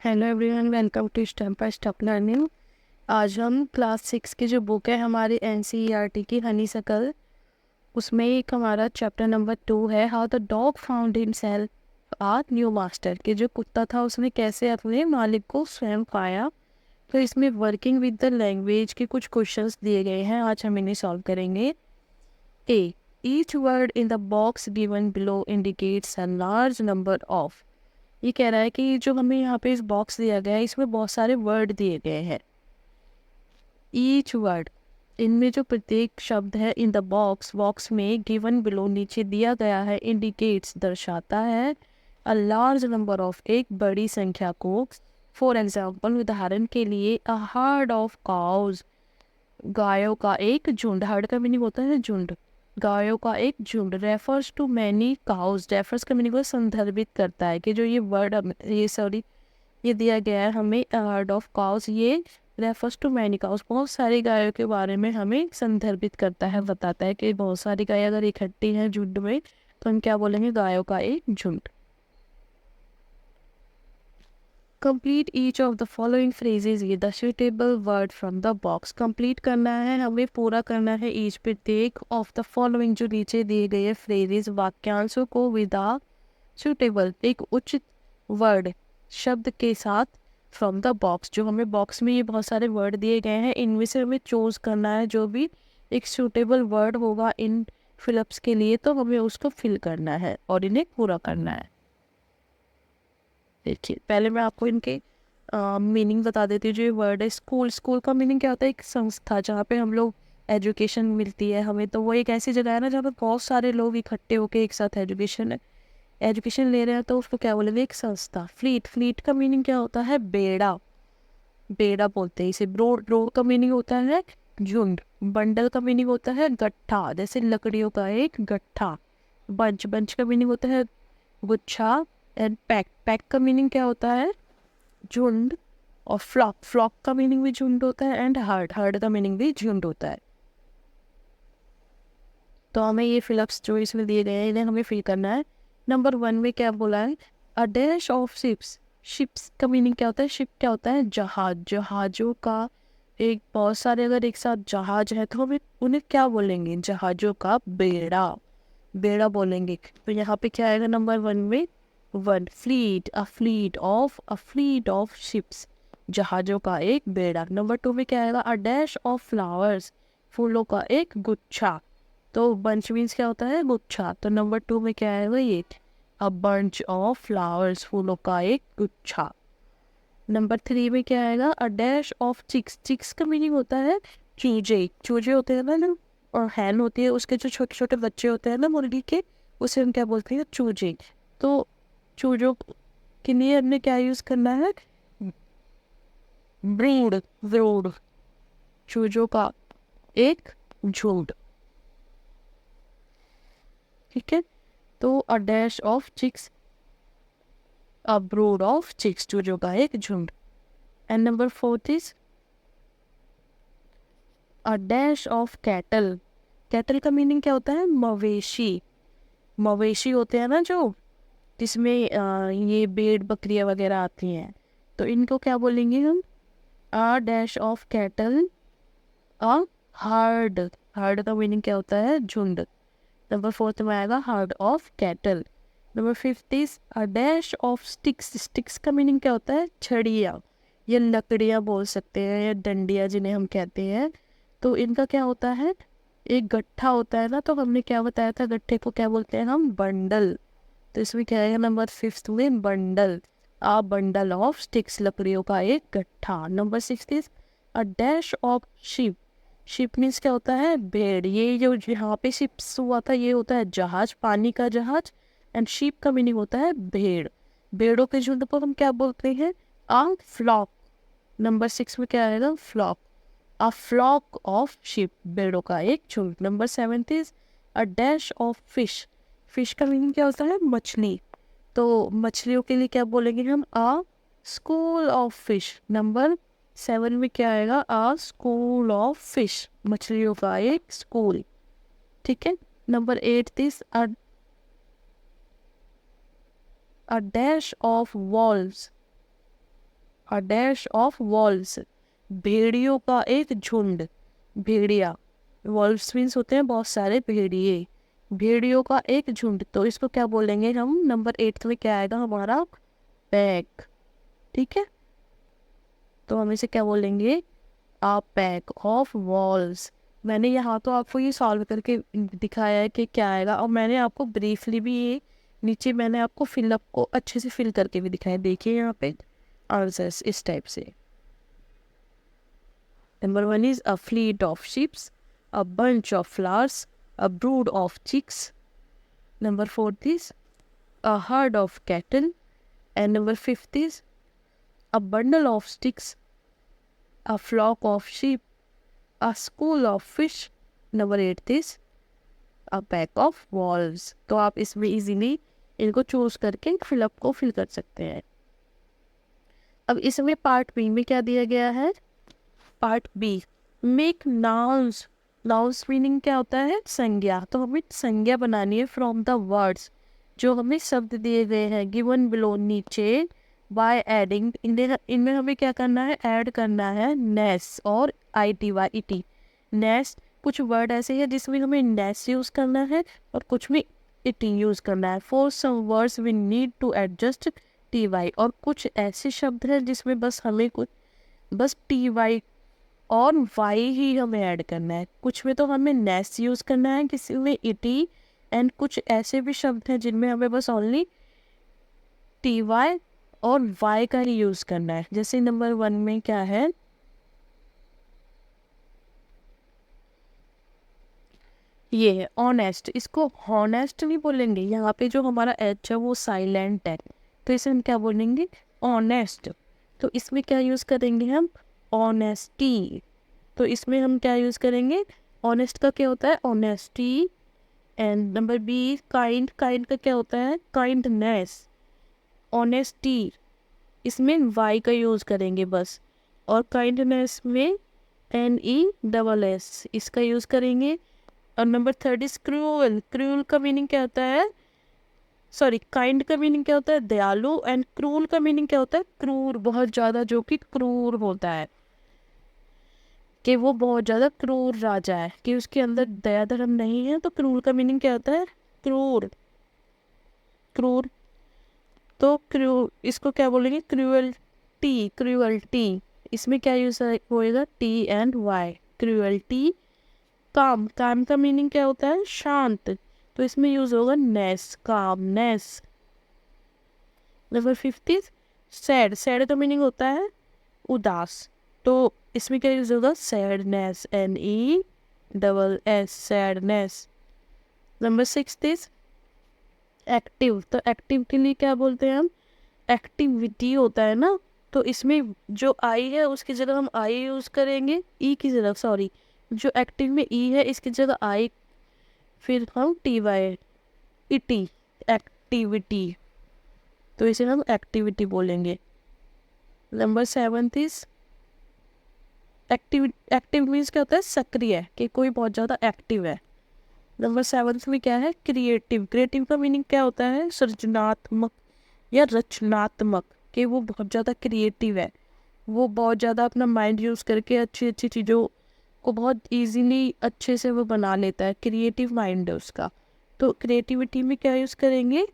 Hello everyone, welcome to step by step learning. आज हम class 6 की जो बुक है हमारी एनसीईआरटी की हनीसकल, उसमें एक हमारा चैप्टर नंबर 2 है, how the dog found himself a new master, कि जो कुत्ता था उसने कैसे अपने मालिक को स्वयं पाया। तो इसमें वर्किंग विद द लैंग्वेज के कुछ क्वेश्चंस दिए गए हैं, आज हम इन्हें सॉल्व करेंगे। A, each word in the box given below indicates a large number of. ये कह रहा है कि जो हमें यहाँ पे इस बॉक्स दिया गया है इसमें बहुत सारे वर्ड दिए गए हैं। ईच वर्ड, इनमें जो प्रत्येक शब्द है इन द बॉक्स में गिवन बिलो नीचे दिया गया है, इंडिकेट्स दर्शाता है, अ लार्ज नंबर ऑफ एक बड़ी संख्या को। फॉर एग्जाम्पल उदाहरण के लिए, अ हर्ड ऑफ काउज, गायों का एक झुंड। हर्ड का मीनिंग होता है झुंड, गायों का एक झुंड। Refers to many cows, refers का मीनिंग को संदर्भित करता है कि जो ये वर्ड ये दिया गया है हमें, हर्ड ऑफ काउस, ये रेफर्स टू मैनी काउस, बहुत सारी गायों के बारे में हमें संदर्भित करता है, बताता है कि बहुत सारी गाय अगर इकट्ठी हैं झुंड में तो हम क्या बोलेंगे, गायों का एक झुंड। Complete each of the following phrases with the suitable word from the box. Complete करना है, हमें पूरा करना है ईच प्रत्येक ऑफ द फॉलोइंग, जो नीचे दिए गए फ्रेजेज वाक्यांशों को, विद द सुटेबल एक उचित वर्ड शब्द के साथ, फ्रॉम द बॉक्स, जो हमें बॉक्स में ये बहुत सारे वर्ड दिए गए हैं इनमें से हमें चूज करना है जो भी एक सूटेबल वर्ड होगा इन फिलअप्स के लिए, तो हमें उसको फिल करना है और इन्हें पूरा करना है। देखिए पहले मैं आपको इनके मीनिंग बता देती हूँ। जो ये वर्ड है स्कूल, स्कूल का मीनिंग क्या होता है, एक संस्था जहाँ पे हम लोग एजुकेशन मिलती है हमें, तो वो एक ऐसी जगह है ना जहाँ पे बहुत सारे लोग इकट्ठे होकर एक साथ एजुकेशन एजुकेशन ले रहे हैं, तो उसको क्या बोलेंगे, एक संस्था। फ्लीट, फ्लीट का मीनिंग क्या होता है, बेड़ा, बेड़ा बोलते हैं इसे। ब्रोड, ब्रोड का मीनिंग होता है झुंड। बंडल का मीनिंग होता है गट्ठा, जैसे लकड़ियों का एक गट्ठा। बंच, बंच का मीनिंग होता है गुच्छा। एंड पैक, पैक का मीनिंग क्या होता है, झुंड। और फ्लॉक, फ्लॉक का मीनिंग भी झुंड होता है। एंड हर्ड, हर्ड का मीनिंग भी झुंड होता है। तो हमें ये फिलअप्स जो इसमें दिए गए हैं इन्हें हमें फिल करना है। नंबर 1 में क्या बोला है, अ डैश ऑफ शिप्स। शिप्स का मीनिंग क्या होता है, शिप क्या होता है, जहाज, जहाजों का एक, बहुत सारे अगर एक साथ जहाज है तो हमें उन्हें क्या बोलेंगे, जहाजों का बेड़ा, बेड़ा बोलेंगे। तो यहाँ पे क्या आएगा नंबर 1 में, one. Fleet, a fleet of ships, जहाजों का एक बेड़ा। नंबर 2 में क्या आएगा, अ डैश ऑफ फ्लावर्स, फूलों का एक गुच्छा। तो बंच मीन्स क्या होता है, गुच्छा। तो नंबर 2 में क्या आएगा, ये अ बंच ऑफ फ्लावर्स, फूलों का एक गुच्छा। नंबर 3 में क्या आएगा, a dash of chicks, chicks का मीनिंग होता है चूजे, चूजे होते हैं ना, और हैन होती है उसके जो छोटे छोटे बच्चे होते हैं ना मुर्गी के, उसे हम क्या बोलते हैं, चूजे। तो चूजों के लिए हमने क्या यूज करना है, ब्रूड, ब्रूड, चूजों का एक झुंड। ठीक है, तो a dash of chicks, a brood of chicks, चूजों का एक झुंड। And number 4 is a dash of cattle. Cattle का मीनिंग क्या होता है, मवेशी, मवेशी होते हैं ना जो, जिसमें ये भेड़ बकरियां वगैरह आती हैं, तो इनको क्या बोलेंगे हम, अ dash of cattle, a herd. Heard का मीनिंग क्या होता है, झुंड। नंबर 4 में आएगा heard of cattle. Number 5 is a dash of sticks. Sticks का मीनिंग क्या होता है, छड़ियाँ, ये लकड़ियाँ बोल सकते हैं या डंडियाँ जिन्हें हम कहते हैं। तो इनका क्या होता है, एक गट्ठा होता है ना, तो हमने क्या बताया था, गट्ठे को क्या बोलते हैं हम, बंडल। तो इसमें क्या है नंबर 5 में, bundle, a bundle of sticks, लकड़ियों का एक गट्ठा। Number 6 is a dash of ship. Ship means क्या होता है, भेड़। ये जो यहाँ पे शिप्स हुआ था ये होता है जहाज, पानी का जहाज। एंड शिप का मीनिंग होता है भेड़। भेड़ों के झुंड को हम क्या बोलते हैं, आ फ्लॉक। नंबर 6 में क्या आएगा, flock, a flock of sheep, भेड़ों का एक झुंड। Number 7 is a dash of fish. Fish का मीनिंग क्या होता है, मछली। तो मछलियों के लिए क्या बोलेंगे हम, अ स्कूल ऑफ फिश। नंबर 7 में क्या आएगा, अ स्कूल ऑफ फिश, मछलियों का एक स्कूल। ठीक है, number 8 is a dash of valves. A dash of walls, भेड़ियों का एक झुंड, भेड़िया, वॉल्व्स मीन्स होते हैं बहुत सारे भेड़िए, भेड़ियों का एक झुंड, तो इसको क्या बोलेंगे हम, नंबर 8 में क्या आएगा हमारा, पैक। ठीक है, तो हम इसे क्या बोलेंगे, अ पैक ऑफ वॉल्स। मैंने यहाँ तो आपको ये सॉल्व करके दिखाया है कि क्या आएगा, और मैंने आपको ब्रीफली भी ये नीचे मैंने आपको फिलअप को अच्छे से फिल करके भी दिखाया, देखिए यहाँ पे आंसर्स इस टाइप से। Number 1 is a fleet of ships, a bunch of flowers, a brood of chicks. Number 4 is a herd of cattle, and number 5 is a bundle of sticks, a flock of sheep, a school of fish. Number 8 is a pack of wolves। तो आप इसमें easily इनको choose करके fill up को fill कर सकते हैं। अब इसमें पार्ट बी में क्या दिया गया है, part B, make nouns. Nouns meaning क्या होता है, संज्ञा। तो हमें संज्ञा बनानी है फ्रॉम द वर्ड्स जो हमें शब्द दिए गए हैं गिवन बिलो नीचे, बाय एडिंग, इनमें हमें क्या करना है, ऐड करना है नेस और ITY नेस। कुछ वर्ड ऐसे हैं जिसमें हमें नेस यूज करना है और कुछ में इटी यूज करना है। For some words we need to adjust TY, और कुछ ऐसे शब्द हैं जिसमें बस हमें कुछ बस TY और वाई ही हमें ऐड करना है। कुछ में तो हमें नेस यूज करना है, किसी में इटी, एंड कुछ ऐसे भी शब्द हैं जिनमें हमें बस ओनली TY और वाई का ही यूज करना है। जैसे नंबर 1 में क्या है, ये है ऑनेस्ट, इसको हॉनेस्ट नहीं बोलेंगे, यहाँ पे जो हमारा एच है वो साइलेंट है, तो इसे हम क्या बोलेंगे, ऑनेस्ट। तो इसमें क्या यूज करेंगे हम, ऑनेस्टी। तो इसमें हम क्या यूज करेंगे, ऑनेस्ट का क्या होता है, honesty. And number be kind, kind का क्या होता है, काइंडनेस। ऑनेस्टी, इसमें वाई का यूज करेंगे बस, और काइंडनेस में NESS इसका यूज करेंगे। और नंबर 3 इज क्रूअल, क्रूअल का मीनिंग क्या होता है, सॉरी काइंड का मीनिंग क्या होता है, दयालु, एंड क्रूअल का मीनिंग क्या होता है, क्रूर, बहुत ज्यादा जो कि क्रूर होता है, कि वो बहुत ज्यादा क्रूर राजा है, कि उसके अंदर दया धर्म नहीं है। तो क्रूर का मीनिंग क्या होता है, क्रूर, क्रूर। तो इसको क्या बोलेंगे, क्रूअल्टी, क्रूअल्टी। इसमें क्या यूज होएगा, TY, क्रूअल्टी। काम, काम का मीनिंग क्या होता है, शांत, तो इसमें यूज होगा नेस, कामनेस। नंबर 50 सैड, सैड का मीनिंग होता है उदास, तो इसमें क्या यूज होगा, sadness, NESS, sadness. Number 60 active, तो एक्टिव के लिए क्या बोलते हैं हम, एक्टिविटी होता है ना, तो इसमें जो आई है उसकी जगह हम आई यूज करेंगे, ई की जगह, सॉरी जो एक्टिव में ई है इसकी जगह आई, फिर हम TY, इटी, एक्टिविटी, तो इसे हम एक्टिविटी बोलेंगे। Number 7 is active, active means क्या होता है, सक्रिय, कि कोई बहुत ज़्यादा एक्टिव है। नंबर 7 में क्या है, क्रिएटिव, क्रिएटिव का मीनिंग क्या होता है, सृजनात्मक या रचनात्मक, कि वो बहुत ज़्यादा क्रिएटिव है, वो बहुत ज़्यादा अपना माइंड यूज़ करके अच्छी अच्छी चीज़ों को बहुत इजीली अच्छे से वो बना लेता है, क्रिएटिव माइंड है उसका। तो क्रिएटिविटी में क्या यूज़ करेंगे,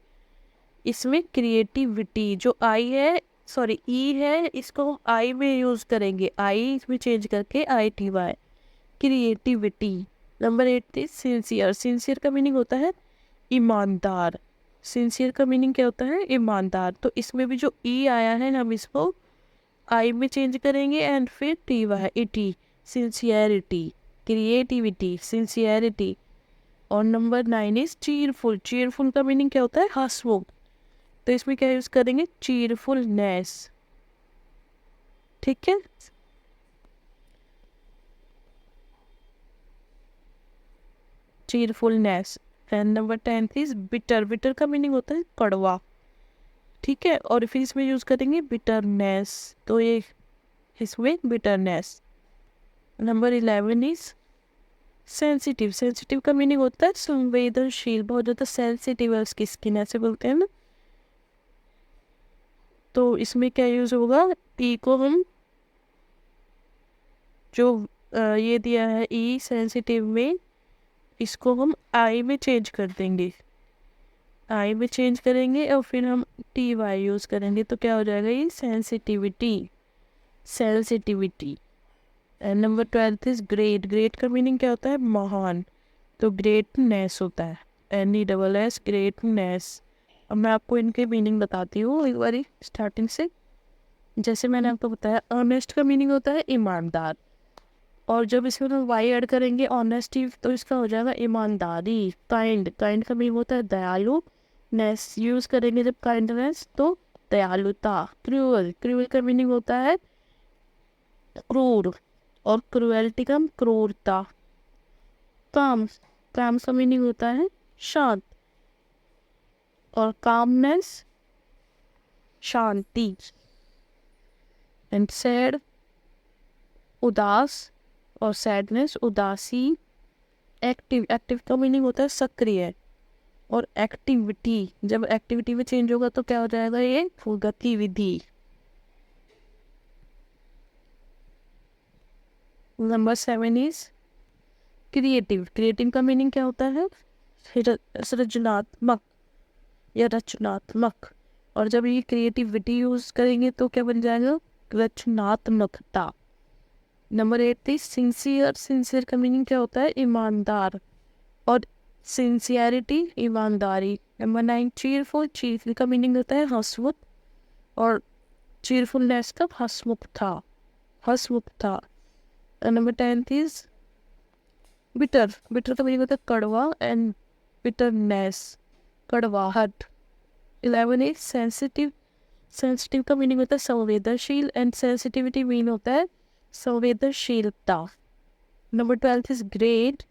इसमें क्रिएटिविटी जो आई है, सॉरी ई है, इसको हम आई में यूज़ करेंगे, आई इसमें चेंज करके ITY, क्रिएटिविटी। नंबर 8 थी सिंसियर, सिंसियर का मीनिंग होता है ईमानदार, सिंसियर का मीनिंग क्या होता है, ईमानदार। तो इसमें भी जो ई आया है हम इसको आई में चेंज करेंगे, एंड फिर TY, इटी, सिंसियरिटी, क्रिएटिविटी, सिंसियरिटी। और नंबर 9 इज चीयरफुल, चीयरफुल का मीनिंग क्या होता है, हंसमुख, तो इसमें क्या यूज करेंगे, चीयरफुलनेस। ठीक है, cheerfulness. And number 10 is bitter, bitter का मीनिंग होता है कड़वा, ठीक है, और फिर इसमें यूज करेंगे बिटरनेस, तो ये इसमें bitterness. Number 11 is sensitive, sensitive का मीनिंग होता है संवेदनशील, बहुत ज़्यादा सेंसिटिव है उसकी स्किन, ऐसे बोलते हैं ना। तो इसमें क्या यूज़ होगा, टी को हम जो ये दिया है ई सेंसिटिव में, इसको हम आई में चेंज कर देंगे, आई में चेंज करेंगे और फिर हम टी वाई यूज़ करेंगे, तो क्या हो जाएगा ये sensitivity, sensitivity. And number 12 is great. Great का मीनिंग क्या होता है, महान, तो ग्रेटनेस होता है, NESS, ग्रेटनेस। अब मैं आपको इनके मीनिंग बताती हूँ एक बारी स्टार्टिंग से। जैसे मैंने आपको बताया, ऑनेस्ट का मीनिंग होता है ईमानदार, और जब इसमें हम वाई ऐड करेंगे ऑनेस्टी, तो इसका हो जाएगा ईमानदारी। काइंड, काइंड का मीनिंग होता है दयालु, नेस यूज़ करेंगे जब काइंडनेस तो दयालुता। क्रूअल, क्रूअल का मीनिंग होता है क्रूर, और क्रूएल्टी का क्रूरता। काम, काम का मीनिंग होता है शांत, और कामनेस शांति। एंड सैड, उदास, और सैडनेस उदासी। एक्टिव, एक्टिव का मीनिंग होता है सक्रिय, और एक्टिविटी, जब एक्टिविटी में चेंज होगा तो क्या हो जाएगा ये गतिविधि। Number 7 is creative. क्रिएटिव का मीनिंग क्या होता है, सृजनात्मक या रचनात्मक, और जब ये क्रिएटिविटी यूज करेंगे तो क्या बन जाएगा, रचनात्मकता। Number 8 is sincere. सिंसियर का मीनिंग क्या होता है, ईमानदार, और सिंसियरिटी ईमानदारी। Number 9 cheerful. चीयरफुल का मीनिंग होता है हंसमुख, और चीयरफुलनेस का हंसमुख था, हंसमुख था। Number 10 is bitter. बिटर का मीनिंग होता है कड़वा, एंड बिटरनेस कड़वाहट। 11 इज सेंसिटिव। सेंसिटिव का मीनिंग होता है संवेदनशील, एंड सेंसिटिविटी मीन होता है संवेदनशीलता। Number 12 is great.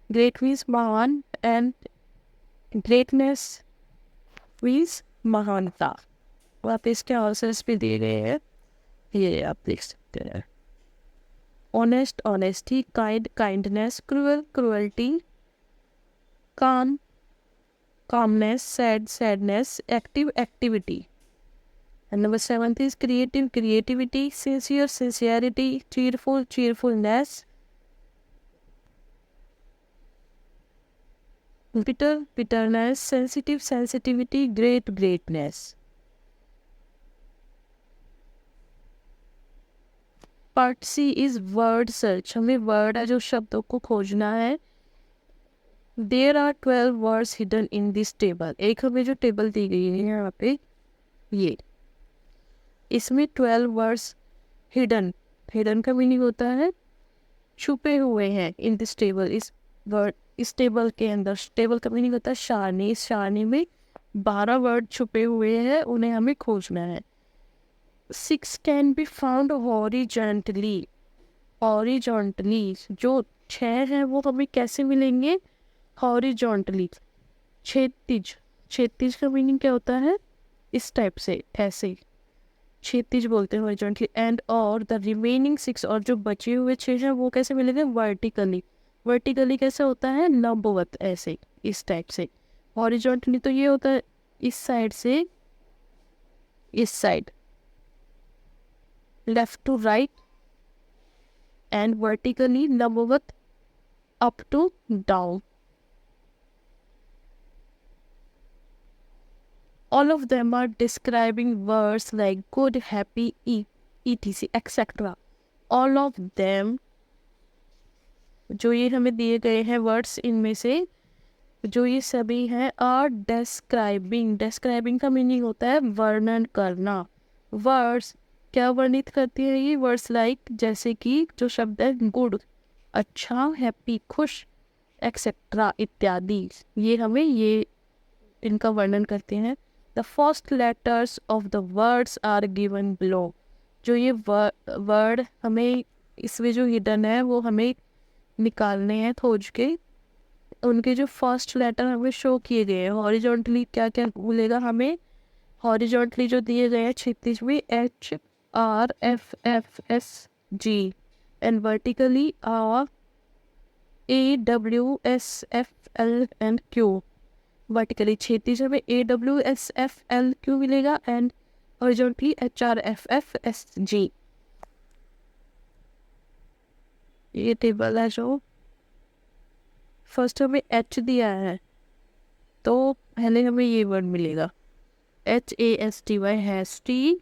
Great means महान, एंड ग्रेटनेस मीन्स महानता। आप इसके आंसर्स भी दिए गए हैं, ये आप देख सकते हैं। Honest, honesty. Kind, kindness. Cruel, cruelty. काम, calmness, sad, sadness. Active, activity. And number 7 is creative, creativity. Sincere, sincerity. Cheerful, cheerfulness. Bitter, bitterness. Sensitive, sensitivity. Great, greatness. Part C is word search. हमें word है जो शब्दों को खोजना है। There are 12 words hidden in this table. एक हमें जो टेबल दी गई है यहाँ पे, ये इसमें 12 वर्ड्स हिडन। हिडन का मीनिंग होता है छुपे हुए हैं, इन दिस टेबल, इस वर्ड, इस टेबल के अंदर। टेबल का मीनिंग होता है सारणी। इस सारणी में 12 वर्ड छुपे हुए हैं, उन्हें हमें खोजना है। 6 can be found horizontally. Horizontally, जो 6 हैं वो हमें कैसे मिलेंगे, हॉरिजॉन्टली, क्षैतिज। क्षैतिज का मीनिंग क्या होता है, इस टाइप से, ऐसे क्षैतिज बोलते हैं हॉरिजॉन्टली। एंड और द रिमेनिंग 6, और जो बचे हुए 6 हैं वो कैसे मिलेंगे, वर्टिकली। वर्टिकली कैसे होता है, लंबवत, ऐसे, इस टाइप से। हॉरिजॉन्टली तो ये होता है इस साइड से इस side, left to right, and vertically लंबवत up to down. All of them are describing words like good, happy, etc, etc. All of them, जो ये हमें दिए गए हैं वर्ड्स, इनमें से जो ये सभी हैं, are describing। describing का मीनिंग होता है वर्णन करना। वर्ड्स क्या वर्णित करती है ये, वर्ड्स लाइक, जैसे कि जो शब्द है गुड, अच्छा, हैप्पी, खुश, एक्सेट्रा, इत्यादि, ये हमें ये इनका वर्णन करते हैं। The first letters of the words are given below. जो ये वर्ड हमें इसमें जो हिडन है वो हमें निकालने हैं खोज के, उनके जो फर्स्ट लेटर हमें शो किए गए हैं। हॉरिजॉन्टली क्या क्या मिलेगा हमें, हॉरिजॉन्टली जो दिए गए हैं क्षितिज में HRFFSG, and vertically AWSFL and Q। Vertically क्षैतिज में AWSFLQ मिलेगा, एंड हॉरिजॉन्टली HRFFSG, ये टेबल है जो फर्स्ट हमें H दिया है तो पहले हमें ये वर्ड मिलेगा HASTY, hasty,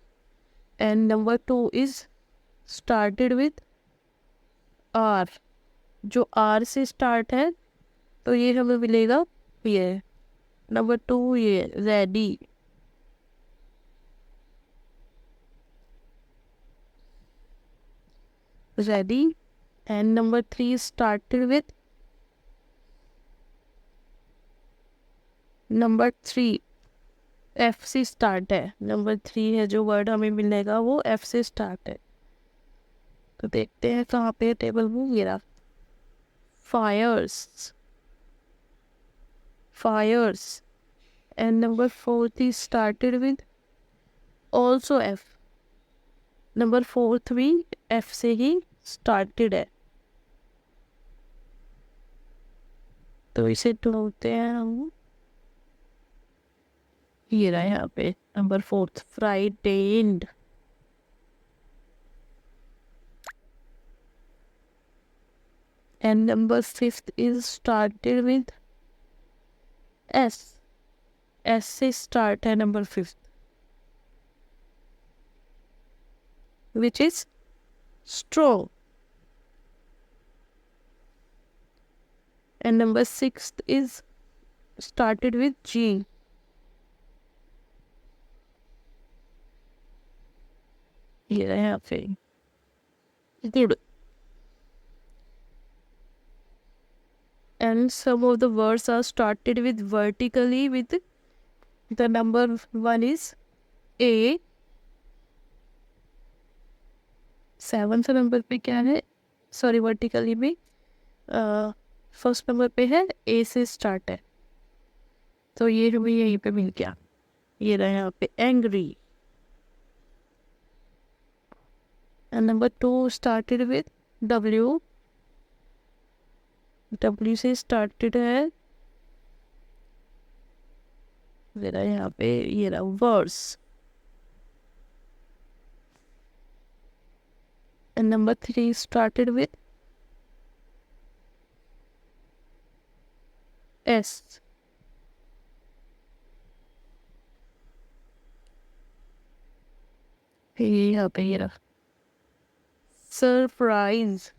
and number 2 is started with R, जो R से स्टार्ट है तो ये हमें मिलेगा ये नंबर 2, ये ready, ready, and number 3 started with number 3, F से स्टार्ट है, नंबर 3 है जो वर्ड हमें मिलेगा वो F से स्टार्ट है। तो देखते हैं कहाँ पे टेबल में गिरा। Fires, fires, and number 4 is started with also F, नंबर 4 भी F से ही स्टार्टेड है। तो इसे ढूंढते हैं हम, ये रहा यहाँ पे number 4, फ्राइडेंड, and number 5 is started with S, S से start है number 5, which is strong, and number 6 is started with G, ये रहा यहाँ पे good, and some of the words are started with vertically with the number 1 is A, 7th number पे क्या है, sorry vertically में फर्स्ट नंबर पे है A से स्टार्ट है, तो ये हमें यहीं पे मिल गया, ये रहा यहाँ पे angry, and number 2 started with W, W से स्टार्टेड है, ये रहा यहाँ पे, ये रहा वर्स, एंड नंबर 3 स्टार्टेड विद S, ये यहाँ पे ये रहा surprise,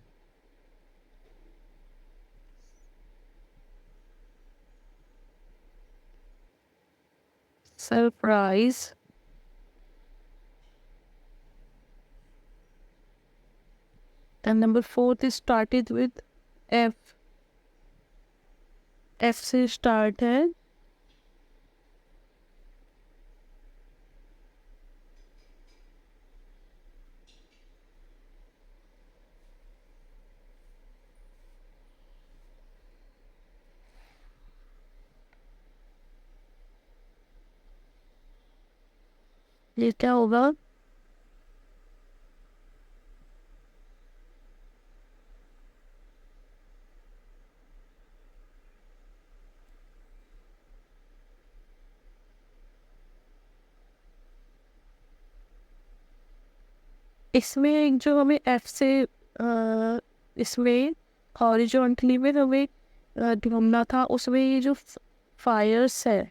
surprise, and number 4 is started with F, F से स्टार्ट है, ये क्या होगा, इसमें एक जो हमें F से इसमें हॉरिजॉन्टली में हमें ढूंढना था, उसमें ये जो फायर्स है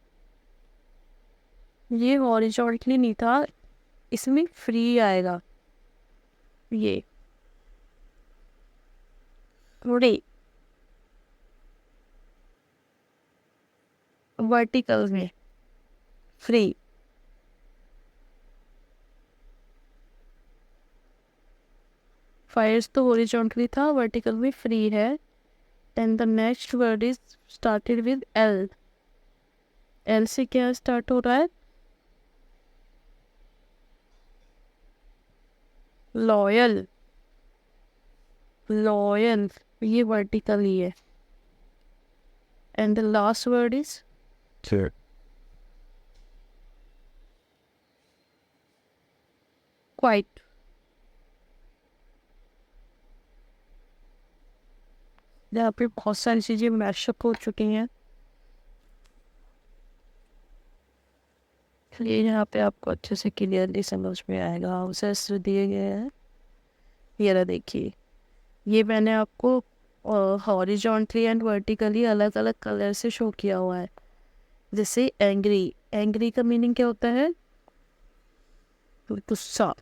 ये हॉरिजॉन्टली नहीं था, इसमें फ्री आएगा, ये थोड़ी वर्टिकल में फ्री, फायर्स तो हॉरिजॉन्टली था, वर्टिकल में फ्री है, and the next word is started with L, L से क्या स्टार्ट हो रहा है, लॉयल, लॉयल, ये वर्टिकल ही है, and the last word is Sure. Quite. यहाँ पे बहुत सारी चीजें मैशअप हो चुकी हैं, ये यहाँ पे आपको अच्छे से क्लियरली समझ में आएगा। हाउसेस दिए गए हैं, ये रहा देखिए। ये मैंने आपको हॉरिजॉन्टली एंड वर्टिकली अलग अलग कलर से शो किया हुआ है। जैसे एंग्री, एंग्री का मीनिंग क्या होता है? गुस्सा।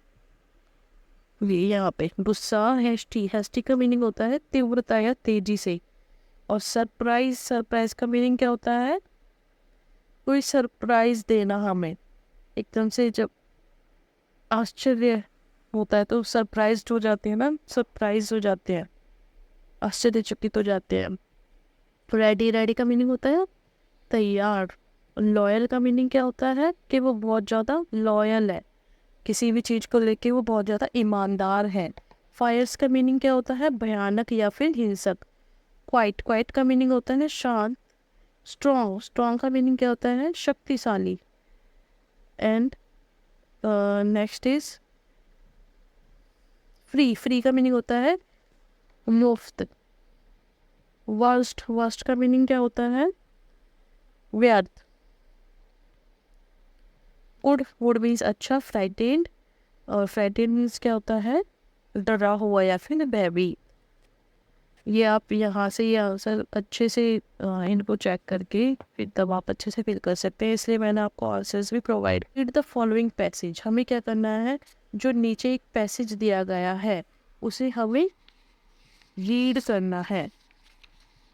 ये यहाँ पे गुस्सा। हेस्टी, हेस्टी का मीनिंग होता है तीव्रता या तेजी से। और सरप्राइज, सरप्राइज का मीनिंग क्या होता है? कोई सरप्राइज देना हमें एकदम से, जब आश्चर्य होता है तो सरप्राइज्ड हो जाते हैं ना, सरप्राइज हो जाते हैं, आश्चर्यचकित हो जाते हैं। रेडी, रेडी का मीनिंग होता है तैयार। लॉयल का मीनिंग क्या होता है? कि वो बहुत ज़्यादा लॉयल है, किसी भी चीज़ को लेके वो बहुत ज़्यादा ईमानदार है। फायर्स का मीनिंग क्या होता है? भयानक या फिर हिंसक। क्वाइट, क्वाइट का मीनिंग होता है शांत। स्ट्रॉन्ग, स्ट्रॉन्ग का मीनिंग क्या होता है? शक्तिशाली। And next is free, free का मीनिंग होता है मुफ्त। वर्स्ट, वर्स्ट का मीनिंग क्या होता है? व्यर्थ। वुड, वुड मीन्स अच्छा। फ्राइटेंड, और फ्राइटेंड मीन्स क्या होता है? डरा हुआ या फिर भयभीत। ये आप यहाँ से ये आंसर अच्छे से इनको चेक करके फिर तब आप अच्छे से फिल कर सकते हैं, इसलिए मैंने आपको आंसर्स भी provide. Read the following passage, हमें क्या करना है? जो नीचे एक पैसेज दिया गया है उसे हमें रीड करना है।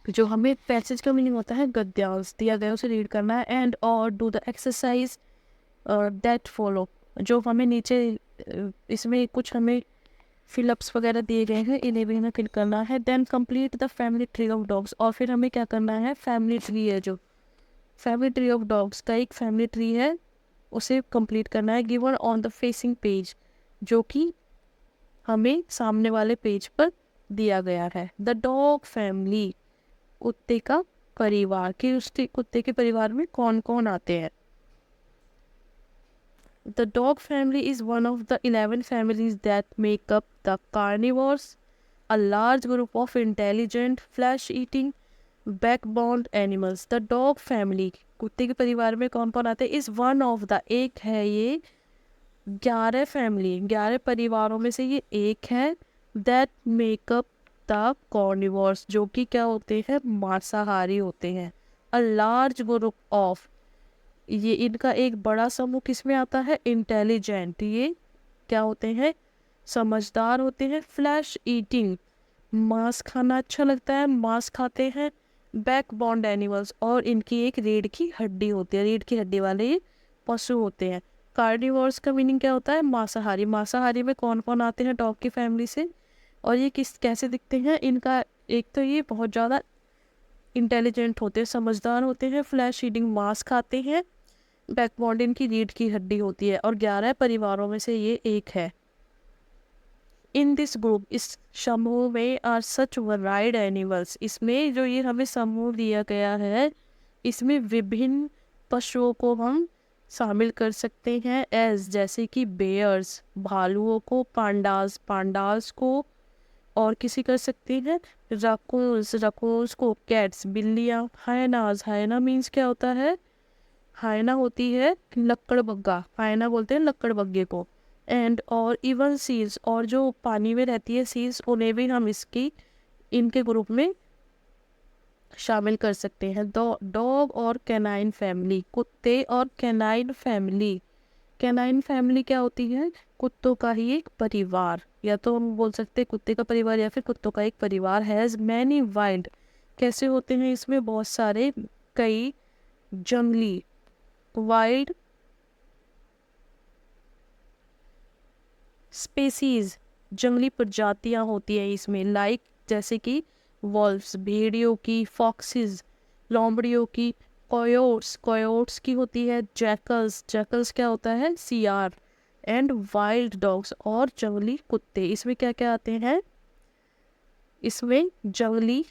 जो हमें पैसेज का मीनिंग होता है गद्यांश दिया गया उसे रीड करना है। एंड और do the exercise that follow, जो हमें नीचे इसमें कुछ हमें फिलअप्स वगैरह दिए गए हैं, इन्हें भी हमें फिल करना है। Then complete the family tree of dogs, और फिर हमें क्या करना है? फैमिली ट्री है जो फैमिली ट्री ऑफ डॉग्स का एक फैमिली ट्री है, उसे कंप्लीट करना है। Given on the facing page, जो कि हमें सामने वाले पेज पर दिया गया है। द डॉग फैमिली, कुत्ते का परिवार, कि उसके कुत्ते के परिवार में कौन कौन आते हैं। The dog family is one of the 11 families that make up the carnivores, a large group of intelligent, flesh-eating, backboned animals. The dog family, कुत्ते के परिवार में कौन कौन आते हैं? is one of the, एक है ये, 11 फैमिली, 11 परिवारों में से ये एक है। that make up the carnivores, जो कि क्या होते हैं? मांसाहारी होते हैं। a large group of, ये इनका एक बड़ा समूह किस में आता है? इंटेलिजेंट, ये क्या होते हैं? समझदार होते हैं। फ्लैश ईटिंग, मांस खाना अच्छा लगता है, मांस खाते हैं। बैक बॉन्ड एनिमल्स, और इनकी एक रीढ़ की हड्डी होती है, रीढ़ की हड्डी वाले ये पशु होते हैं। कार्निवोर्स का मीनिंग क्या होता है? मांसाहारी। मांसाहारी में कौन कौन आते हैं डॉग की फैमिली से, और ये किस कैसे दिखते हैं? इनका एक तो ये बहुत ज़्यादा इंटेलिजेंट होते हैं, समझदार होते हैं। फ्लैश ईटिंग, मांस खाते हैं। बैकबोन इनकी रीढ़ की हड्डी होती है, और 11 परिवारों में से ये एक है। इन दिस ग्रुप, इस समूह में आर सच वराइड एनिमल्स, इसमें जो ये हमें समूह दिया गया है इसमें विभिन्न पशुओं को हम शामिल कर सकते हैं। एज, जैसे कि बेयर्स, भालुओं को। पांडास, पांडास को। और किसी कर सकते हैं राकून्स, राकून्स को। कैट्स, बिल्लियाँ। हायनाज, हायना मीन्स क्या होता है? हायना होती है लक्कड़बग्गा, हायना बोलते हैं लक्कड़बग्गे को। एंड और इवन सील्स, और जो पानी में रहती है सील्स, उन्हें भी हम इनके ग्रुप में शामिल कर सकते हैं। डॉग और कैनाइन फैमिली, कुत्ते और कैनाइन फैमिली। कैनाइन फैमिली क्या होती है? कुत्तों का ही एक परिवार, या तो हम बोल सकते हैं कुत्ते का परिवार या फिर कुत्तों का एक परिवार। हैज़ मैनी वाइल्ड, कैसे होते हैं इसमें? बहुत सारे, कई जंगली, वाइल्ड स्पेसीज, जंगली प्रजातियां होती है इसमें। लाइक, जैसे कि वॉल्व्स, भेड़ियों की। फॉक्सेस, लोमड़ियों की। कोयोट्स, कोयोट्स की होती है। जैकल्स, जैकल्स क्या होता है? सियार। एंड वाइल्ड डॉग्स, और जंगली कुत्ते। इसमें क्या क्या आते हैं? इसमें जंगली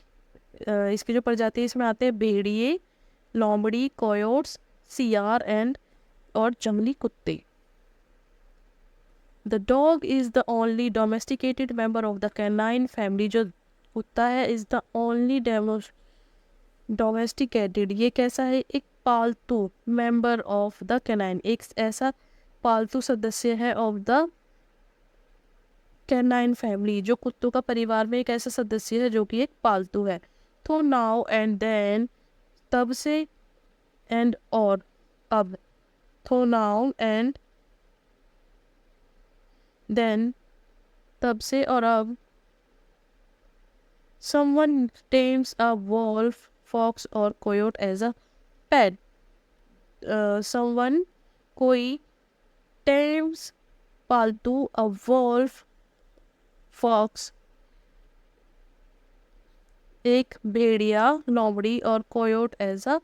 इसकी जो प्रजाति इसमें आते हैं भेड़िए, लोमड़ी, कोयोट्स, सियार एंड और जंगली कुत्ते। The dog is the only domesticated member of the canine family, जो कुत्ता है इज द ओनली डोमेस्टिकेटेड, ये कैसा है? एक पालतू मेंबर ऑफ द कैनाइन, एक ऐसा पालतू सदस्य है ऑफ द कैनाइन फैमिली, जो कुत्तों का परिवार में एक ऐसा सदस्य है जो कि एक पालतू है। तो नाउ एंड देन, तब से एंड और अब, तो नाउ एंड देन तब से और अब, someone tames a wolf, fox or coyote as a pet. Someone कोई tames पालतू a wolf, fox एक भेड़िया, लोमड़ी और कोयोट एज अ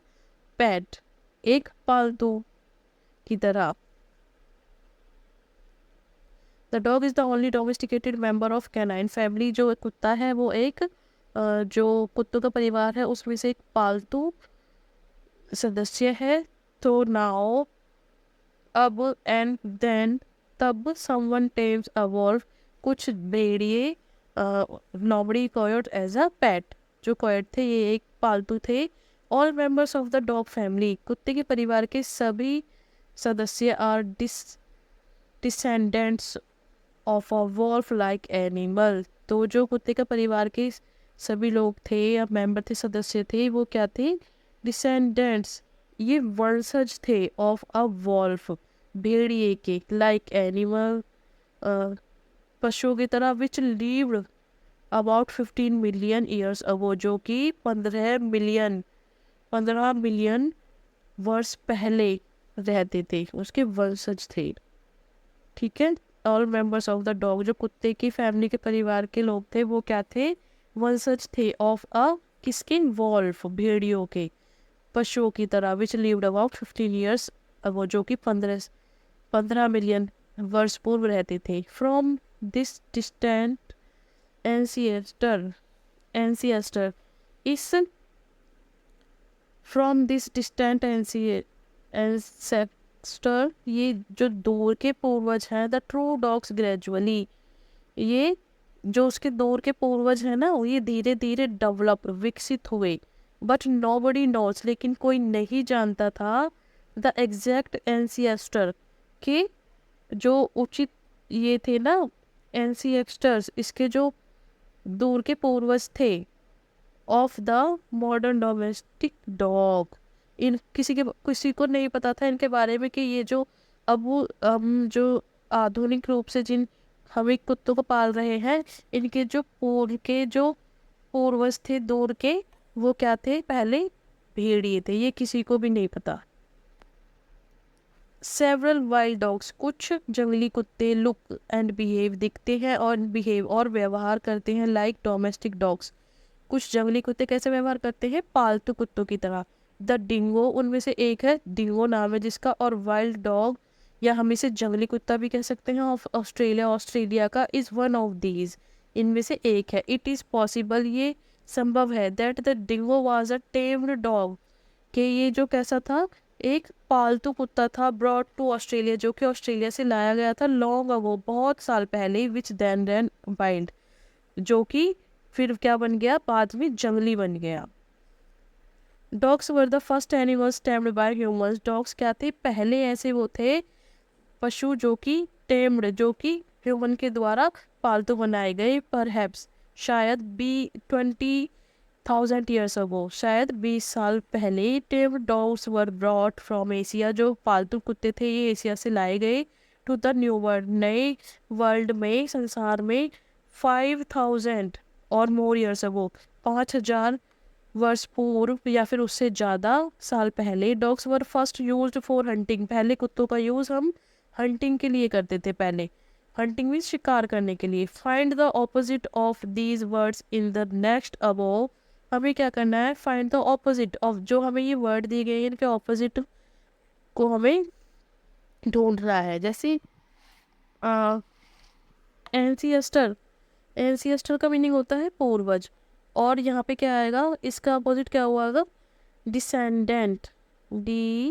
पेट एक पालतू की तरह। The dog is the only domesticated member of canine family, जो कुत्ता है वो एक जो कुत्तों का परिवार है उसमें से एक पालतू सदस्य है। तो नाउ अब एंड देन तब, समवन टेम्स अ वॉल्फ कुछ भेड़िए, लोमड़ी कोयोट एज अ पेट, जो कोयोट थे ये एक पालतू थे। All members of the dog family, कुत्ते के परिवार के सभी सदस्य are descendants of a wolf like animal, तो जो कुत्ते का परिवार के सभी लोग थे या मेंबर थे, सदस्य थे, वो क्या थे? डिसेंडेंट्स, ये वंशज थे, ऑफ अ वॉल्फ भेड़िए के, लाइक एनिमल पशुओं की तरह, which lived about 15 million years ago, जो कि 15 मिलियन वर्ष पहले रहते थे, उसके वंशज थे। ठीक है। All members of the dog, जो कुत्ते की फैमिली के परिवार के लोग थे वो क्या थे? वंशज थे ऑफ अ किसके? वॉल्फ भेड़ियों के, पशुओं की तरह, which lived about 15 years ago, जो कि 15 मिलियन वर्ष पूर्व रहते थे। फ्रॉम दिस डिस्टेंट एंसियस्टर इस फ्रॉम दिस डिस्टेंट एंसेस्टर, ये जो दूर के पूर्वज हैं, द ट्रू डॉग्स ग्रेजुअली, ये जो उसके दूर के पूर्वज हैं ना, ये धीरे धीरे डेवलप विकसित हुए। बट नोबडी नोस, लेकिन कोई नहीं जानता था द एग्जैक्ट एंसियस्टर के जो उचित ये थे ना एंसियस्टर्स, इसके जो दूर के पूर्वज थे of the modern domestic dog, इन किसी को नहीं पता था इनके बारे में कि ये जो अब हम जो आधुनिक रूप से जिन हम एक कुत्तों को पाल रहे हैं, इनके जो पूर्व के जो पूर्वज थे दूर के, वो क्या थे? पहले भेड़िए थे, ये किसी को भी नहीं पता। सेवरल वाइल्ड डॉग्स, कुछ जंगली कुत्ते लुक एंड बिहेव, दिखते हैं और व्यवहार करते हैं लाइक डोमेस्टिक डॉग्स, कुछ जंगली कुत्ते कैसे व्यवहार करते हैं? पालतू कुत्तों की तरह। द डिंगो, उनमें से एक है, डिंगो नाम है जिसका, और वाइल्ड डॉग या हम इसे जंगली कुत्ता भी कह सकते हैं ऑफ ऑस्ट्रेलिया का, इज वन ऑफ दीज, इनमें से एक है। इट इज़ पॉसिबल, ये संभव है, that the dingo was a tamed dog, कि ये जो कैसा था? एक पालतू कुत्ता था, ब्रॉड टू ऑस्ट्रेलिया, जो कि ऑस्ट्रेलिया से लाया गया था, लॉन्ग अगो, बहुत साल पहले, विच देन वाइल्ड, जो कि फिर क्या बन गया? बाद में जंगली बन गया। Dogs were the first animals tamed by humans, dogs क्या थे? पहले ऐसे वो थे पशु जो कि टेम्ड, जो कि ह्यूमन के द्वारा पालतू बनाए गए। परहैप्स, शायद 20,000 ईयर्स अगो, शायद 20 साल पहले, tamed dogs were brought from Asia, जो पालतू कुत्ते थे ये एशिया से लाए गए, टू द न्यू वर्ल्ड, नए वर्ल्ड में, संसार में, 5,000 और मोर ईयर्स अगो, 5,000 वर्ष पूर्व या फिर उससे ज़्यादा साल पहले। Dogs were first used for hunting, पहले कुत्तों का यूज़ हम हंटिंग के लिए करते थे पहले, हंटिंग मीन्स शिकार करने के लिए। Find the opposite of these words in the next above, हमें क्या करना है? फाइंड द ऑपोजिट ऑफ, जो हमें ये वर्ड दिए गए हैं इनके ऑपोजिट को हमें ढूंढना है। जैसे एंसियस्टर, एंसियस्टर का मीनिंग होता है पूर्वज, और यहाँ पे क्या आएगा? इसका अपोजिट क्या हुआ? डिसेंडेंट, DESCENDANT,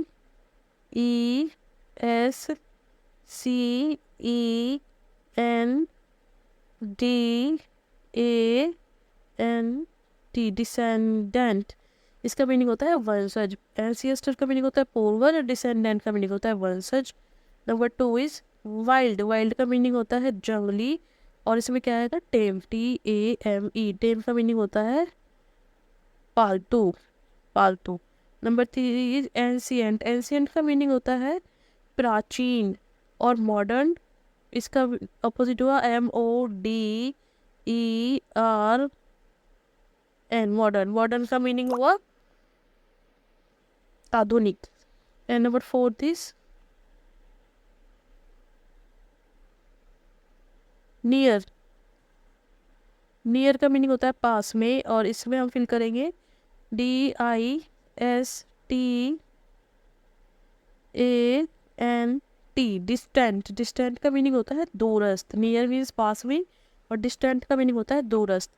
डिसेंडेंट, इसका मीनिंग होता है वंशज। एंसियस्टर का मीनिंग होता है पूर्वज, डिसेंडेंट का मीनिंग होता है वंशज। Number 2 is wild. वाइल्ड का मीनिंग होता है जंगली, और इसमें क्या आएगा, टेम, TAME। टेम का मीनिंग होता है पालतू, पालतू। Number 3 is ancient. एंशियंट का मीनिंग होता है प्राचीन, और मॉडर्न इसका अपोजिट हुआ MODERN। मॉडर्न, मॉडर्न का मीनिंग हुआ आधुनिक। And number 4 is near. Near का मीनिंग होता है पास में, और इसमें हम फिल करेंगे DISTANT। डिस्टेंट। डिस्टेंट का मीनिंग होता है दूरस्थ। नियर मीन्स पास में, और डिस्टेंट का मीनिंग होता है दूरस्थ।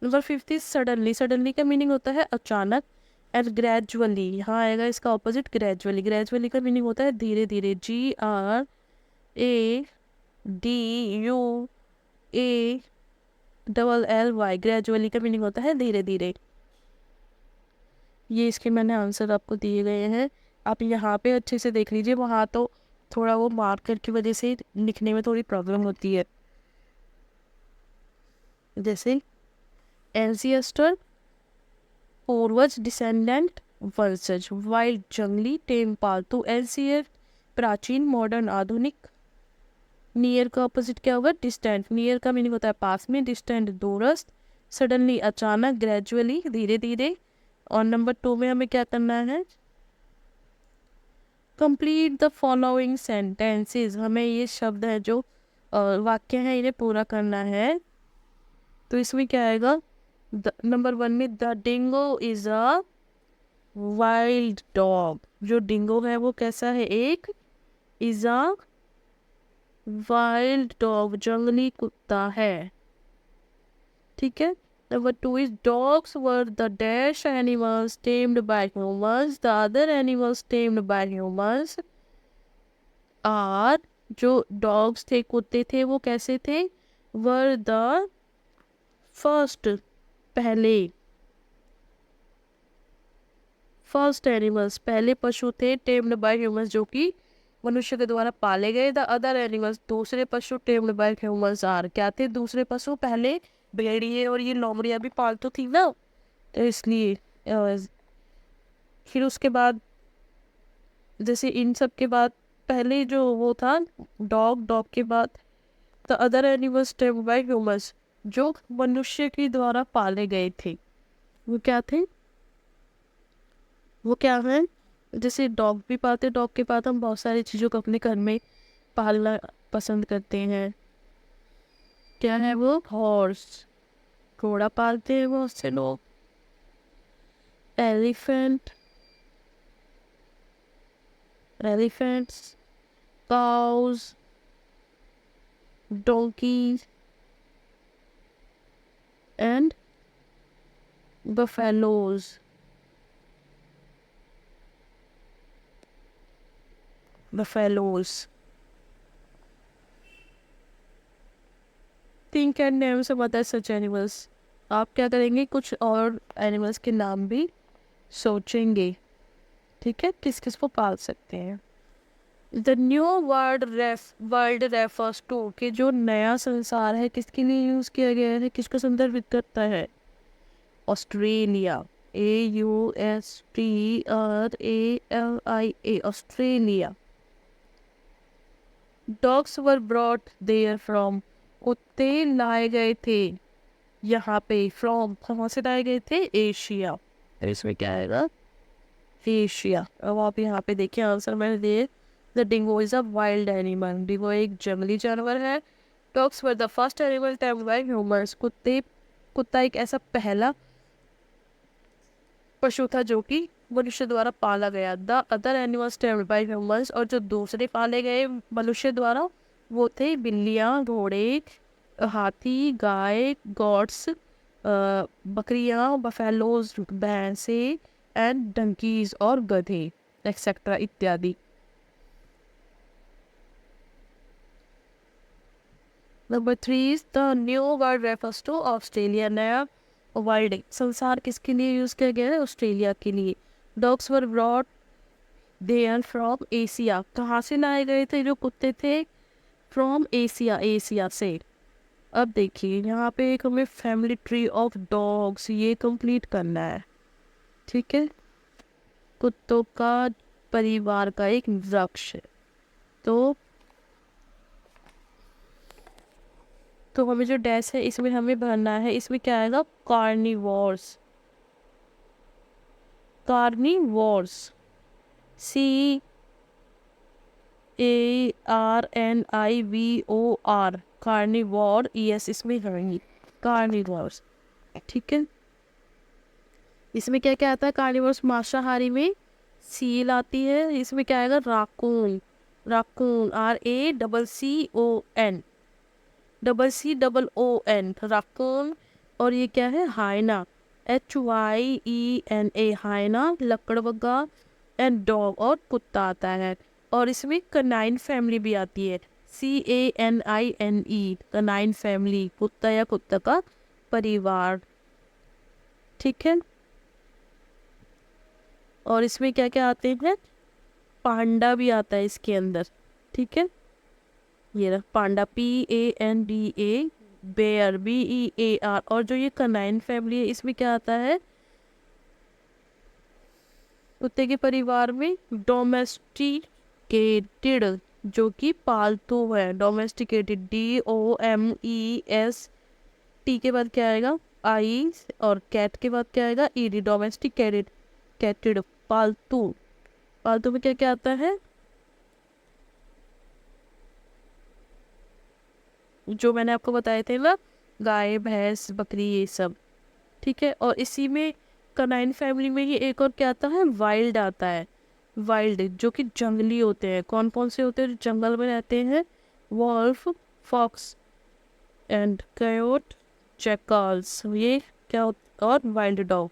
Number 5 is suddenly. सडनली का मीनिंग होता है अचानक। एंड ग्रेजुअली, यहाँ आएगा इसका ऑपोजिट ग्रेजुअली। ग्रेजुअली का मीनिंग होता है धीरे धीरे, GRADUALLY। ग्रेजुअली का मीनिंग होता है धीरे धीरे। ये इसके मैंने आंसर आपको दिए गए हैं, आप यहाँ पे अच्छे से देख लीजिए, वहाँ तो थोड़ा वो मार्कर की वजह से लिखने में थोड़ी प्रॉब्लम होती है। जैसे एंसियस्टर पूर्वज, डिसेंडेंट वंशज, वाइल्ड जंगली, टेम पालतू, एंसियर प्राचीन, मॉडर्न आधुनिक। नियर का ऑपोजिट क्या होगा, डिस्टेंट। नियर का मीनिंग होता है पास में, डिस्टेंट दूरस्थ, सडनली अचानक, ग्रेजुअली धीरे धीरे। और नंबर 2 में हमें क्या करना है, कंप्लीट द फॉलोइंग सेंटेंसेस। हमें ये शब्द है जो वाक्य हैं इन्हें पूरा करना है। तो इसमें क्या आएगा, नंबर 1 में the dingo is a wild dog. जो डिंगो है वो कैसा है, एक इज अ वाइल्ड डॉग, जंगली कुत्ता है। ठीक है। Number 2 is dogs were the dash animals tamed by humans, the other animals tamed by humans are. जो डॉग्स थे, कुत्ते थे, वो कैसे थे, वर द फर्स्ट, पहले, फर्स्ट एनिमल्स पहले पशु थे, टेम्ड बाय ह्यूमंस जो कि मनुष्य के द्वारा पाले गए। द अदर एनिमल्स दूसरे पशु, टेम्ड बाय ह्यूमंस आर क्या थे, दूसरे पशु, पहले भेड़िए और ये लोमड़ियाँ भी पालतू थी ना, तो इसलिए फिर उसके बाद जैसे इन सब के बाद पहले जो वो था डॉग, डॉग के बाद the other animals tamed by humans, जो मनुष्य के द्वारा पाले गए थे, वो क्या थे, वो क्या है, जैसे डॉग भी पालते, डॉग के बाद हम बहुत सारी चीज़ों को अपने घर में पालना पसंद करते हैं। क्या है वो, हॉर्स, घोड़ा पालते हैं बहुत से लोग, elephant, elephants, cows, donkeys and buffaloes. Buffaloes. Think and name some other such animals. आप क्या करेंगे, कुछ और एनिमल्स के नाम भी सोचेंगे, ठीक है, किस किस को पाल सकते हैं। The new world refers to, कि जो नया संसार है किसके लिए यूज़ किया गया है, किसको संदर्भित करता है, Australia, AUSTRALIA, Australia. Dogs were brought there from, कुत्ते लाए गए थे यहाँ पे, फ्रॉम कहाँ से लाए गए थे, एशिया। इसमें क्या आएगा, एशिया। अब आप यहाँ पे देखिए आंसर मैंने दिए, the dingo is a wild animal, dingo एक जंगली जानवर है। Dogs were the first animal tamed by humans, कुत्ता एक ऐसा पहला पशु था जो कि मनुष्य द्वारा पाला गया। The other animals tamed by humans, और जो दूसरे पाले गए मनुष्य द्वारा वो थे बिल्लियाँ, घोड़े, हाथी, गाय, गॉड्स, बकरियाँ, बफेलोज भैंसे, एंड डंकीज और गधे एक्सेट्रा इत्यादि। Number 3 is the new word refers to Australia, नया वाइल्ड संसार किसके लिए यूज़ किया गया है? ऑस्ट्रेलिया के लिए। Dogs were brought there from Asia, कहाँ से लाए गए थे जो कुत्ते थे? फ्रॉम एशिया, एशिया से। अब देखिए यहाँ पे एक हमें फैमिली ट्री ऑफ डॉग्स ये कंप्लीट करना है, ठीक है। कुत्तों का परिवार का एक वृक्ष। तो हमें जो डैश है इसमें हमें भरना है, इसमें क्या आएगा? Carnivores, carnivores, CARNIVOR, carnivore, yes इसमें रहेंगी कार्निवोर्स, ठीक है। इसमें क्या क्या आता है? कार्निवोर्स मांसाहारी में सील आती है। इसमें क्या आएगा? राकून, राकून RACCON, CCOON राकून। और ये क्या है? हाइना, HYENA, हाइना लकड़बग्गा। एंड डॉग और कुत्ता आता है। और इसमें कनाइन फैमिली भी आती है, CANINE, कनाइन फैमिली, कुत्ता या कुत्ता का परिवार, ठीक है। और इसमें क्या क्या आते हैं? पांडा भी आता है इसके अंदर, ठीक है। ये रहा पांडा, PANDA, बेयर BEAR। और जो ये कनाइन फैमिली है इसमें क्या आता है? कुत्ते के परिवार में डोमेस्टिकेटेड, जो कि पालतू है, डोमेस्टिकेटेड DOMEST के बाद क्या आएगा? आई। और कैट के बाद क्या आएगा? ED, डोमेस्टिकेटेड, कैटेड पालतू। पालतू में क्या क्या आता है? जो मैंने आपको बताए थे ना, गाय भैंस बकरी ये सब, ठीक है। और इसी में कनाइन फैमिली में ही एक और क्या आता है? वाइल्ड आता है। वाइल्ड जो कि जंगली होते हैं। कौन कौन से होते हैं जो जंगल में रहते हैं? वॉल्फ, फॉक्स एंड कयोट, जैकल्स, ये क्या और वाइल्ड डॉग।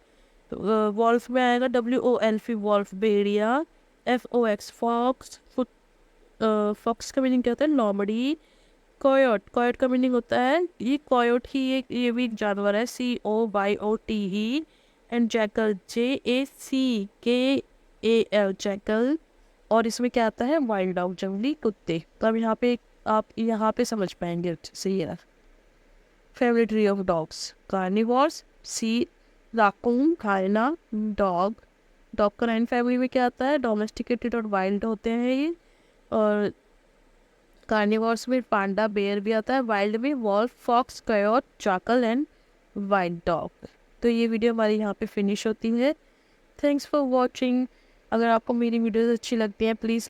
वॉल्फ में आएगा WOLF, वॉल्फ भेड़िया। FOX फॉक्स, फॉक्स का मीनिंग क्या होता है? लोमड़ी। कॉयोट, कॉयोट का मीनिंग होता है, ये कॉयोट ही ये भी एक जानवर है, COYOTE। And jackal, JACKAL, jackal. और इसमें क्या आता है? वाइल्ड डॉग, जंगली कुत्ते। तो अब यहाँ पे आप यहाँ पे समझ पाएंगे अच्छे से। ये family tree of dogs, carnivores, sea, raccoon, hyena, dog. Dog का नाइन फैमिली में क्या आता है? डोमेस्टिकेटेड और वाइल्ड होते हैं ये। और कार्निवोर्स में पांडा, बेयर भी आता है। वाइल्ड में wolf, fox, coyote, jackal and wild dog. तो ये वीडियो हमारी यहाँ पे फिनिश होती है। Thanks for watching. अगर आपको मेरी वीडियोस अच्छी लगती हैं प्लीज़